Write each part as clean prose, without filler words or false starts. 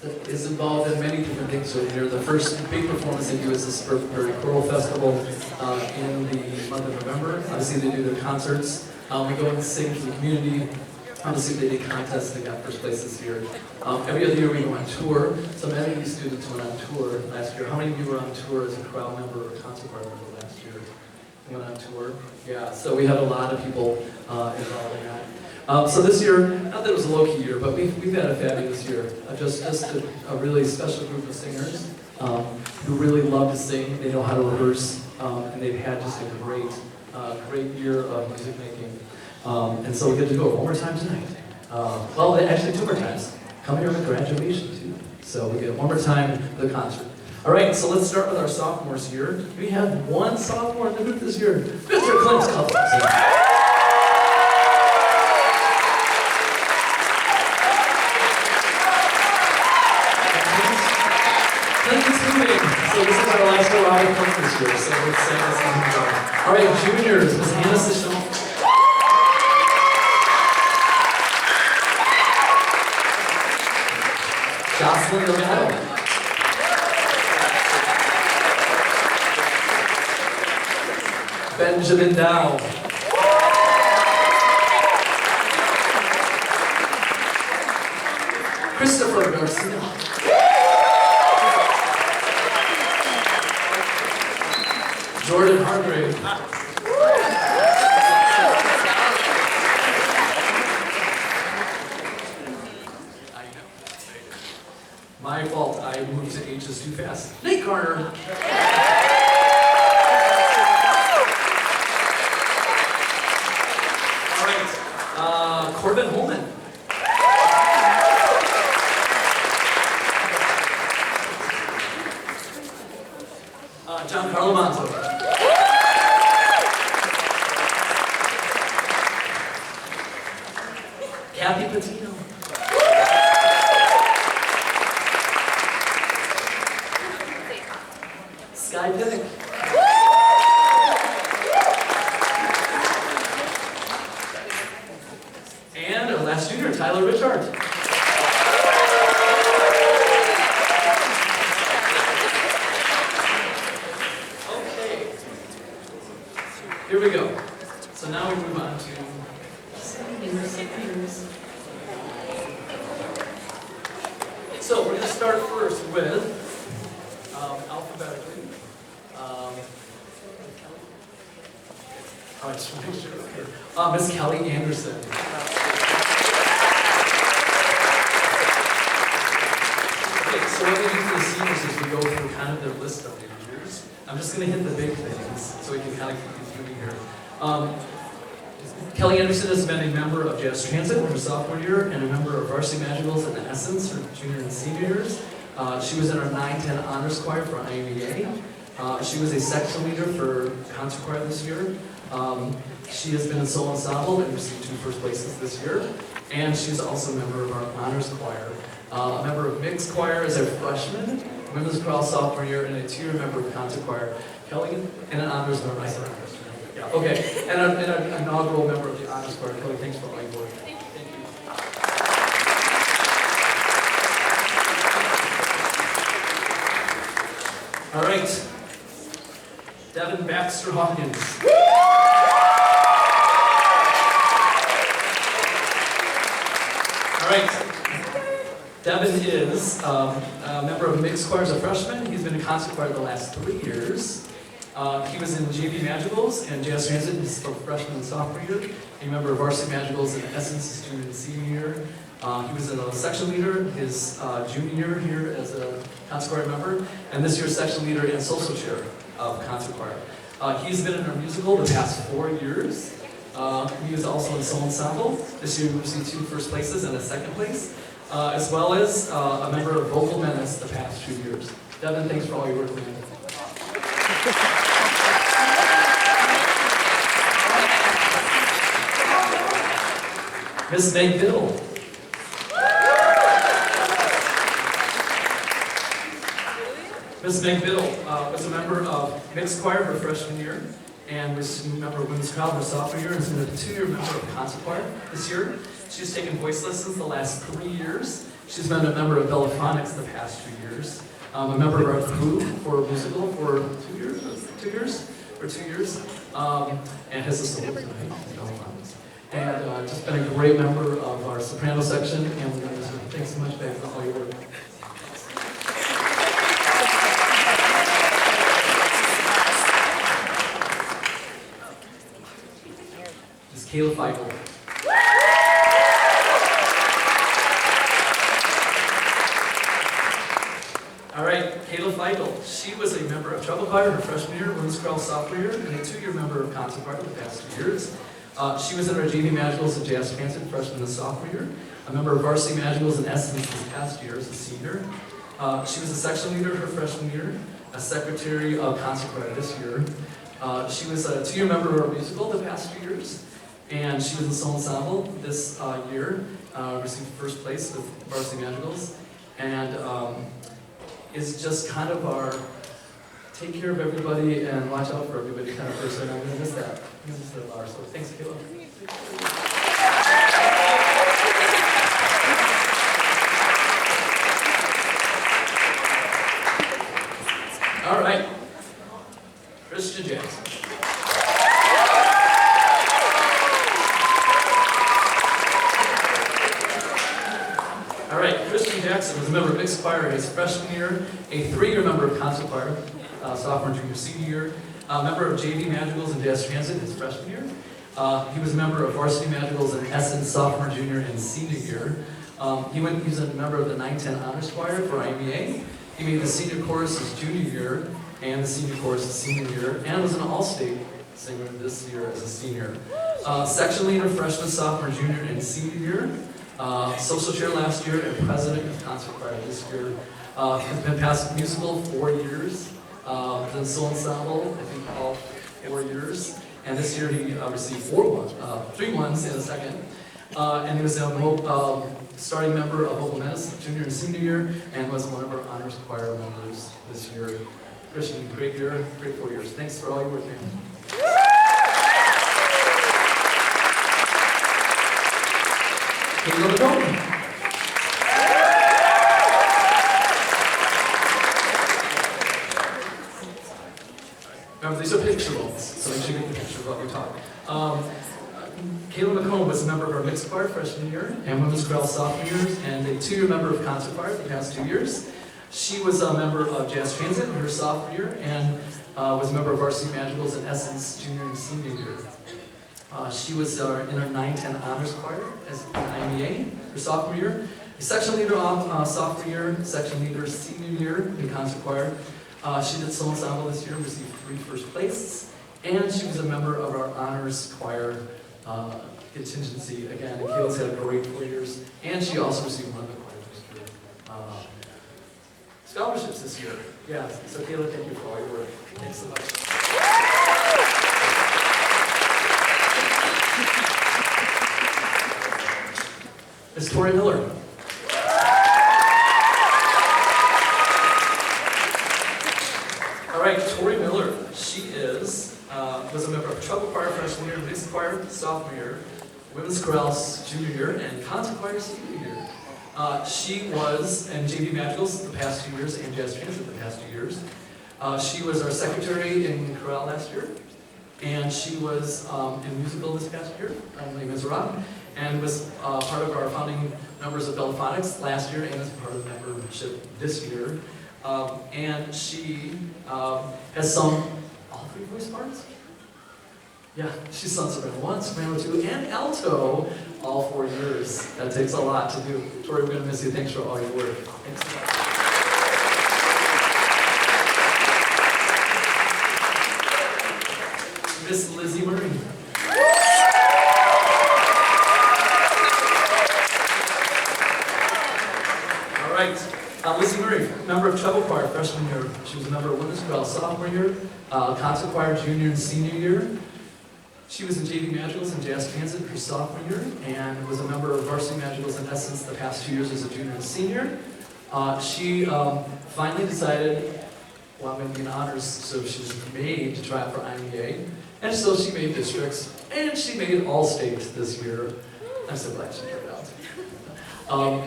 is involved in many different things over here. The first big performance they do is this Burberry Choral Festival in the month of November. Obviously they do their concerts. We go and sing for the community. Obviously they did contests, they got first place this year. Every other year we go on tour. So many of these students went on tour last year. How many of you were on tour as a chorale member or concert choir member last year? Went on tour? Yeah, so we had a lot of people involved in that. So this year, not that it was a low-key year, but we've had a fabulous year. Just a really special group of singers who really love to sing. They know how to rehearse, and they've had just a great year of music making. And so we get to go one more time tonight. Well, actually 2 more times. Come here with graduation too. So we get one more time for the concert. All right, so let's start with our sophomores here. We have one sophomore in the group this year, Mr. Clint Cuthbertson. So this is our last go out of Clint this year, so let's say this on the go. All right, juniors, Ms. Hannah Sishon. Jocelyn Delgado. Benjamin Dow. Christopher Garcia. Jordan Hargrave. My fault, I moved to H's too fast. Nate Garner. All right, Corbin Holman. Giancarlo Manzo. Kathy Patino. Sky Pinnock. And our last junior, Tyler Richard. Okay. Here we go. So now we move on to seniors. So we're going to start first with alphabetically. I just want to make sure. Okay. Miss Kelly Anderson. Okay, so what we do for the seniors is we go through kind of their list of their years. I'm just going to hit the big things so we can kind of keep these moving here. Kelly Anderson has been a member of Jazz Transit in her sophomore year and a member of Varsity Madrigals in the Essence her junior and senior years. She was in our 9-10 honors choir for IMEA. She was a section leader for concert choir this year. She has been in solo ensemble and received 2 first places this year. And she's also a member of our honors choir. A member of mixed choir as a freshman, women's chorale sophomore year, and a 2-year member of concert choir. Kelly, and an honors member. I said honors. Yeah, okay. And an inaugural member of the honors choir. Kelly, thanks for all your work. Thank you. All right. Devin Baxter Hawkins. All right. Devin is a member of mixed choir as a freshman. He's been in concert choir the last 3 years. He was in JV Madrigals and Jazz Transit his freshman and sophomore year. A member of Varsity Madrigals in Essence his junior and senior year. He was a section leader his junior year here as a concert choir member, and this year's section leader and social chair of concert choir. He's been in our musical the past 4 years. He was also in solo ensemble. This year he received 2 first places and a second place, as well as a member of Vocal Menace the past 2 years. Devin, thanks for all your work, man. Miss Meg Biddle. Miss Meg Biddle was a member of mixed choir her freshman year, and was a member of women's chorale her sophomore year, and has been a 2-year member of concert choir this year. She's taken voice lessons the last 3 years, She's been a member of Bellaphonics the past 2 years, a member of our crew for musical for 2 years, and has a solo tonight in Bellaphonics. And just been a great member of our soprano section, and we're going to miss her. Thanks so much, Ben, for all your work. This is Kayla Feigl. All right, Kayla Feigl. She was a member of treble choir her freshman year, women's choral sophomore year, and a 2-year member of concert choir the past 2 years. She was in our JV Madrigals and Jazz Transit freshman and sophomore year, a member of varsity Madrigals and Essence this past year as a senior. She was a section leader her freshman year, a secretary of concert choir this year. She was a 2-year member of our musical the past 2 years, and she was in solo ensemble this year, received first place with varsity Madrigals, and is just kind of our take care of everybody and watch out for everybody kind of person. I'm going to miss that. I'm going to miss that a lot. So thanks, Kayla. All right, Christian Jackson. All right, Christian Jackson was a member of mixed choir his freshman year, a 3-year member of concert choir, sophomore, junior, senior year, a member of JV Madrigals and Jazz Transit his freshman year. He was a member of varsity Madrigals and Essence sophomore, junior, and senior year. He was a member of the 910 Honors Choir for IMEA. He made the senior chorus his junior year and the senior chorus his senior year, and was an all-state singer this year as a senior. Section leader freshman, sophomore, junior, and senior year. Social chair last year and president of concert choir this year. Has been past musical 4 years. Done solo ensemble, I think all 4 years. And this year he received 3 ones in a second. And he was a starting member of vocal medicine junior and senior year, and was one of our honors choir members this year. Christian, great year, great 4 years. Thanks for all your work, man. Kayla McComb. Remember, these are picture rolls, so make sure you get the picture while we talk. Kayla McComb was a member of our mixed choir freshman year and women's choral sophomore years, and a 2-year member of concert choir the past 2 years. She was a member of Jazz Transit in her sophomore year, and was a member of varsity Madrigals and Essence junior and senior year. She was in our 910 Honors Choir as an IMEA her sophomore year. A section leader sophomore year, section leader senior year in concert choir. She did solo ensemble this year, received 3 first places, and she was a member of our honors choir contingency again. And Kayla's had a great 4 years, and she also received one of the choirs this year. Scholarships this year. Yeah, so Kayla, thank you for all your work. Thanks so much. Ms. Tori Miller. All right, Tori Miller. She was a member of treble choir freshman year, mixed choir sophomore year, women's chorales junior year, and concert choir senior year. She was in JV Madrigals the past 2 years and Jazz Transit the past 2 years. She was our secretary in chorale last year, and she was in musical this past year, Les Miserables, and was part of our founding members of Bellaphonics last year and is part of membership this year. And she has sung all 3 voice parts. Yeah, she's sung soprano 1, soprano 2, and alto all 4 years. That takes a lot to do. Tori, we're going to miss you. Thanks for all your work. Thanks so much. Miss Lizzie Murray. All right, Lizzie Murray, member of treble choir freshman year. She was a member of women's choir sophomore year, concert choir junior and senior year. She was in JV Madrigals and Jazz Transit her sophomore year, and was a member of varsity Madrigals and Essence the past 2 years as a junior and senior. She finally decided, well, I'm going to be in honors, so she was made to try out for IMEA. And so she made districts, and she made all state this year. I'm so glad she turned out.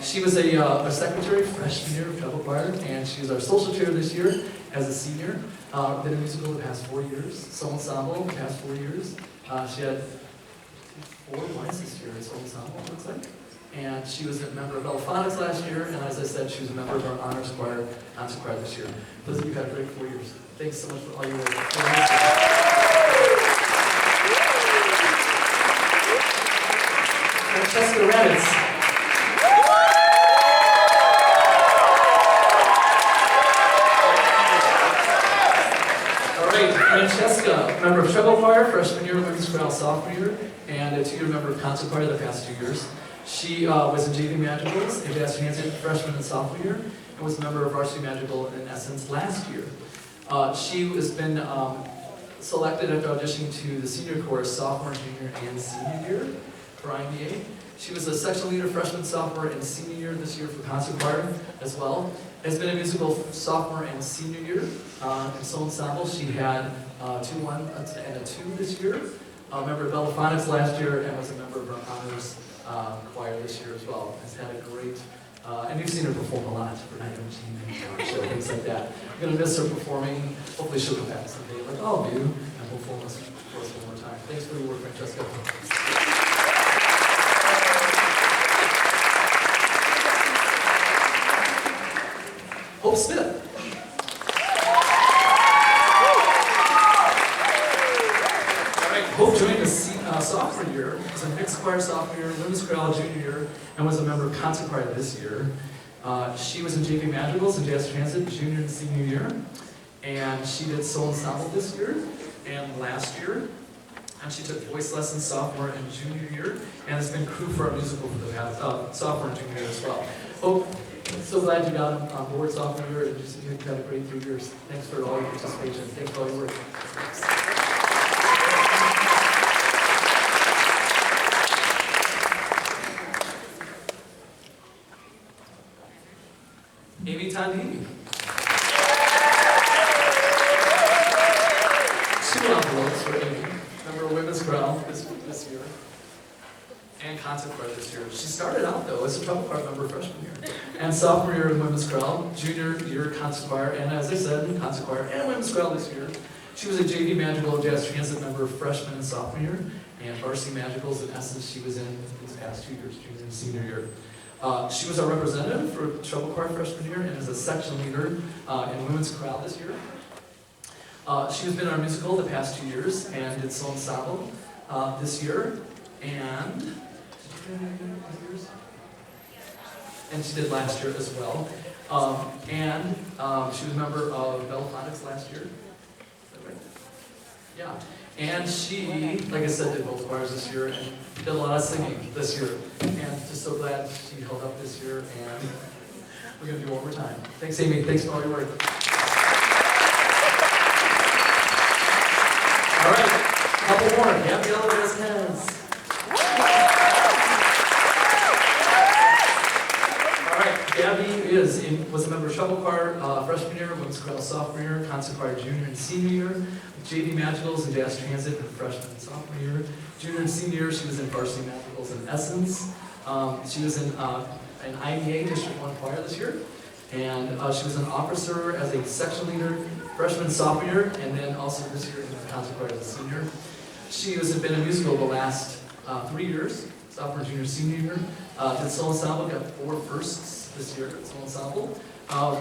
She was a secretary freshman year of treble choir, and she's our social chair this year as a senior. Been in musical the past 4 years, soul ensemble the past 4 years. She had 4 wins this year in soul ensemble, it looks like. And she was a member of Elephonics last year, and as I said, she was a member of our honors choir, concert choir this year. Those of you have had a great 4 years. Thanks so much for all your work. Francesca Raditz. Francesca, member of treble choir, freshman year, women's chorale, sophomore year, and a 2-year member of concert choir the past 2 years. She was in JV Madrigals and Jazz Transit freshman and sophomore year, and was a member of Varsity Madrigal in Essence last year. She has been selected after auditioning to the senior chorus sophomore, junior, and senior year for IMBA. She was a section leader freshman, sophomore, and senior year this year for concert choir as well. Has been a musical sophomore and senior year in soul ensemble. She had 2-1 and a 2 this year. A member of Elephonics last year, and was a member of our honors choir this year as well. Has had a great, and you've seen her perform a lot for Night and show, things like that. I'm going to miss her performing. Hopefully she'll come back someday, like all of you, and perform for us one more time. Thanks for your work, Francesca. Hope Smith. All right, Hope joined us sophomore year, was a mixed choir sophomore year, women's chorale junior year, and was a member of concert choir this year. She was in JV Madrigals and Jazz Transit junior and senior year, and she did soul ensemble this year and last year. And she took voice lessons sophomore and junior year, and has been crew for our musical for the past sophomore and junior year as well. Hope, so glad you got on board sophomore year, and just you've had a great 3 years. Thanks for all your participation. Thanks for all your work. Amy Tandini. 2 envelopes for Amy. Member of Women's Chorale this year. And concert choir this year. She started out though as a treble choir member freshman year. And sophomore year in Women's Chorale, junior year concert choir, and as I said, concert choir and Women's Chorale this year. She was a JV Madrigal Jazz Transit member freshman and sophomore year, and Varsity Madrigals in Essence she was in these past 2 years, junior and senior year. She was our representative for treble choir freshman year and is a section leader in Women's Chorale this year. She has been in our musical the past 2 years and did soul ensemble this year, and she did last year as well. She was a member of Elephonics last year. Is that right? Yeah. And she, like I said, did both choirs this year and did a lot of singing this year. And just so glad she held up this year, and we're going to do one more time. Thanks, Amy. Thanks for all your work. All right, a couple more. Gabriella Vasquez. All right, Gabby was a member of treble choir freshman year, women's chorale sophomore year, concert choir junior and senior year, JV Madrigals and Jazz Transit in freshman and sophomore year. Junior and senior year, she was in Varsity Madrigals in Essence. She was in an IDA District 1 choir this year, and she was an officer as a section leader freshman and sophomore year, and then also this year in the concert choir as a senior. She has been in musical the last 3 years, sophomore, junior, senior year. Did soul ensemble, got 4 firsts this year at soul ensemble.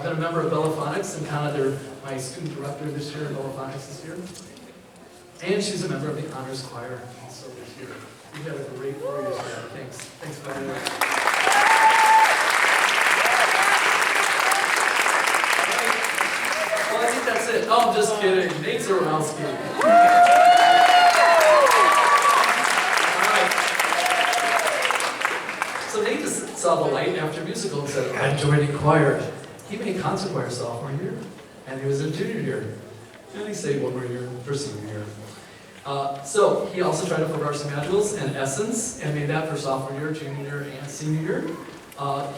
Been a member of Elephonics and kind of my student director this year at Elephonics this year. And she's a member of the honors choir also this year. You've had a great 4 years there. Thanks. Thanks for having me. Well, I think that's it. Oh, I'm just kidding. Nate Zarowski. So Nate just saw the light after musical and said, I'm joining choir. He made concert choir sophomore year, and he was in junior year. And he stayed 1 more year for senior year. So he also tried out for Varsity Madrigals and Essence, and made that for sophomore year, junior year, and senior year.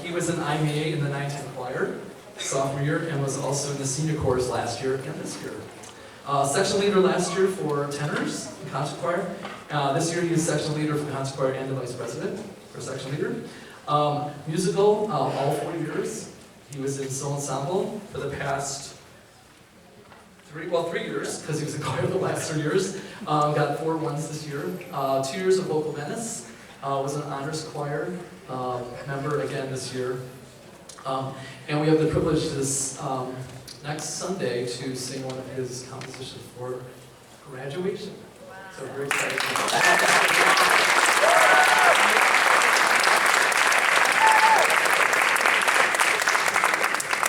He was an IMA in the 910 choir sophomore year, and was also in the senior chorus last year and this year. Section leader last year for tenors in concert choir. This year he is section leader for concert choir and the vice president for section leader. Musical, all 4 years. He was in soul ensemble for the past 3 years, because he was in choir the last 3 years. Got 4 ones this year. 2 years of vocal menace. Was an honors choir member again this year. And we have the privilege this next Sunday to sing one of his compositions for graduation. So we're very excited.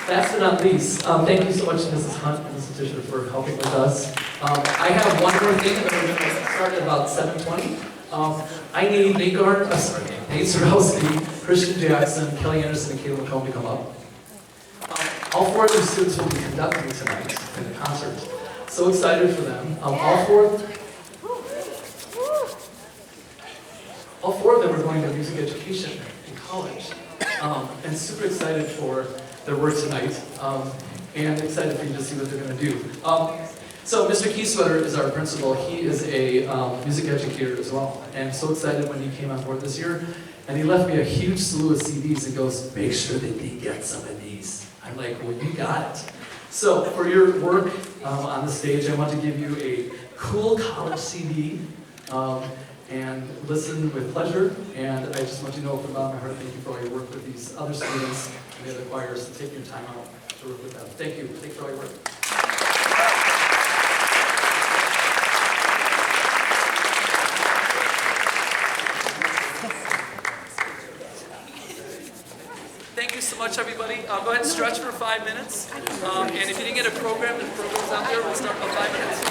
Last but not least, thank you so much, Mrs. Hunt and Mrs. Fisher, for helping with us. I have one more thing, and then we're going to start at about 7:20. I need Nate Zarowski, Christian Jackson, Kelly Anderson, and Caleb McComb to come up. All 4 of these students will be conducting tonight in the concert. So excited for them. All four of them are going to music education in college, and super excited for their work tonight, and excited for you to see what they're going to do. So Mr. Kieswetter is our principal. He is a music educator as well, and so excited when he came on board this year. And he left me a huge slew of CDs and goes, make sure that they get some of these. I'm like, well, you got it. So for your work on the stage, I want to give you a cool college CD, and listen with pleasure. And I just want you to know from the bottom of my heart, thank you for all your work with these other students and the other choirs, to take your time out to work with them. Thank you. Thanks for all your work. Thank you so much, everybody. Go ahead and stretch for 5 minutes. And if you didn't get a program, the program's out there. We'll start about 5 minutes.